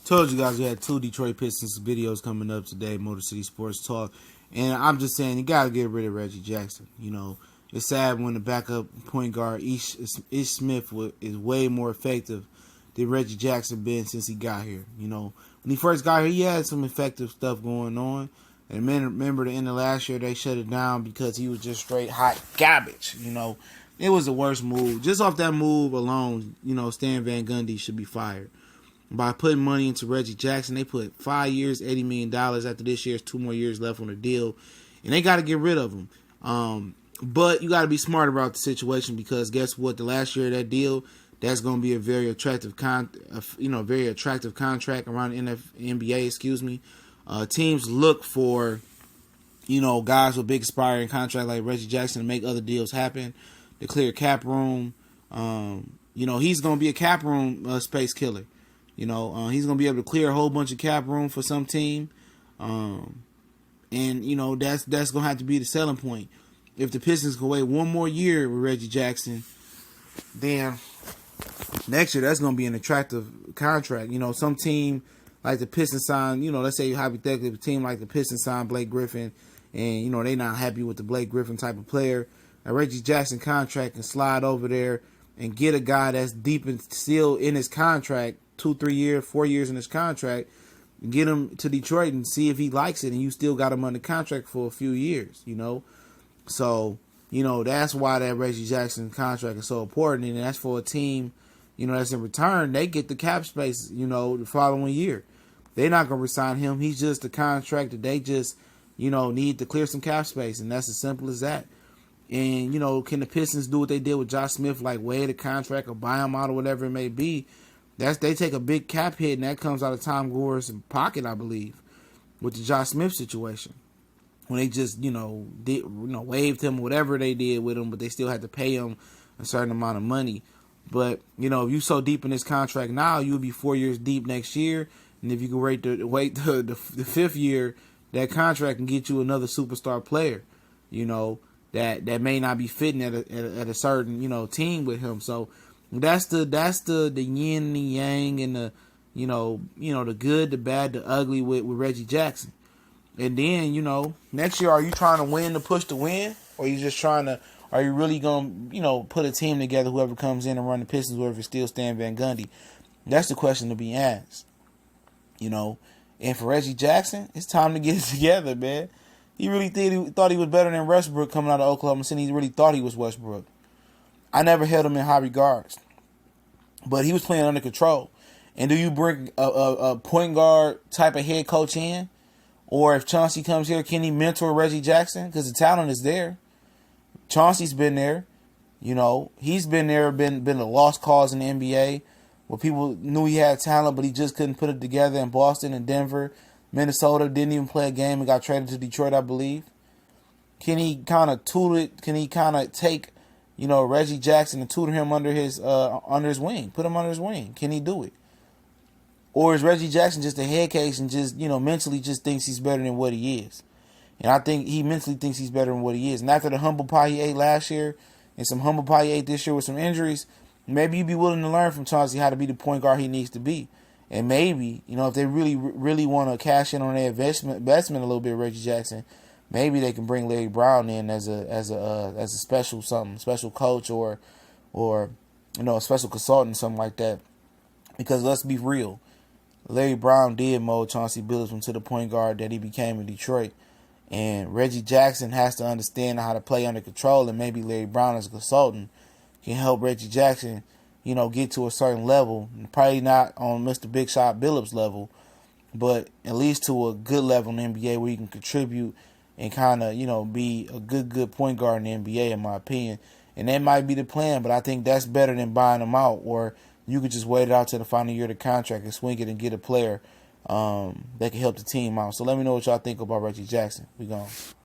Told you guys we had two Detroit Pistons videos coming up today, Motor City Sports Talk. And I'm just saying, you got to get rid of Reggie Jackson. You know, it's sad when the backup point guard, Ish Smith, is way more effective than Reggie Jackson been since he got here. You know, when he first got here, he had some effective stuff going on. And remember, the end of last year, they shut it down because he was just straight hot garbage. You know, it was the worst move. Just off that move alone, you know, Stan Van Gundy should be fired. By putting money into Reggie Jackson, they put 5 years, $80 million. After this year's 2 more years left on the deal. And they got to get rid of him. But you got to be smart about the situation because guess what? The last year of that deal, that's going to be a very attractive very attractive contract around the NBA, teams look for, guys with big expiring contract like Reggie Jackson to make other deals happen, to clear cap room. He's going to be a cap room space killer. He's going to be able to clear a whole bunch of cap room for some team. That's going to have to be the selling point. If the Pistons can wait one more year with Reggie Jackson, then next year that's going to be an attractive contract. Some team like the Pistons sign, let's say hypothetically a team like the Pistons sign Blake Griffin and, they're not happy with the Blake Griffin type of player. A Reggie Jackson contract can slide over there and get a guy that's deep and still in his contract, 2, 3 years, 4 years in his contract, get him to Detroit and see if he likes it, and you still got him under contract for a few years, So, that's why that Reggie Jackson contract is so important, and that's for a team, that's in return, they get the cap space, the following year. They're not going to resign him. He's just a contract that they just, need to clear some cap space, and that's as simple as that. And, can the Pistons do what they did with Josh Smith, like waive the contract or buy him out or whatever it may be? They take a big cap hit, and that comes out of Tom Gore's pocket, I believe, with the Josh Smith situation. When they just, waived him, whatever they did with him, but they still had to pay him a certain amount of money. But, if you're so deep in this contract now, you'll be 4 years deep next year. And if you can wait the fifth year, that contract can get you another superstar player, that may not be fitting at a certain, team with him. So that's the yin and the yang and the, the good, the bad, the ugly with Reggie Jackson. And then, next year, are you trying to win to push to win? Or are you really going to, put a team together, whoever comes in and run the Pistons, or if it's still Stan Van Gundy? That's the question to be asked. And for Reggie Jackson, it's time to get it together, man. He really thought he was better than Westbrook coming out of Oklahoma City. He really thought he was Westbrook. I never held him in high regards. But he was playing under control. And do you bring a point guard type of head coach in? Or if Chauncey comes here, can he mentor Reggie Jackson? Because the talent is there. Chauncey's been there. He's been there, been a lost cause in the NBA where people knew he had talent, but he just couldn't put it together in Boston and Denver. Minnesota didn't even play a game and got traded to Detroit, I believe. Can he kind of tutor it? Can he kind of take, Reggie Jackson and tutor him under his wing? Put him under his wing. Can he do it? Or is Reggie Jackson just a head case and just, mentally just thinks he's better than what he is? And I think he mentally thinks he's better than what he is. And after the humble pie he ate last year and some humble pie he ate this year with some injuries, maybe you'd be willing to learn from Chauncey how to be the point guard he needs to be. And maybe, if they really, really want to cash in on their investment a little bit, Reggie Jackson, maybe they can bring Larry Brown in as a special coach or a special consultant, something like that. Because let's be real, Larry Brown did mold Chauncey Billups into the point guard that he became in Detroit. And Reggie Jackson has to understand how to play under control, and maybe Larry Brown as a consultant can help Reggie Jackson, get to a certain level. Probably not on Mr. Big Shot Billups level, but at least to a good level in the NBA where he can contribute and kind of, be a good point guard in the NBA, in my opinion. And that might be the plan, but I think that's better than buying him out, or you could just wait it out to the final year of the contract and swing it and get a player that can help the team out. So let me know what y'all think about Reggie Jackson. We gone.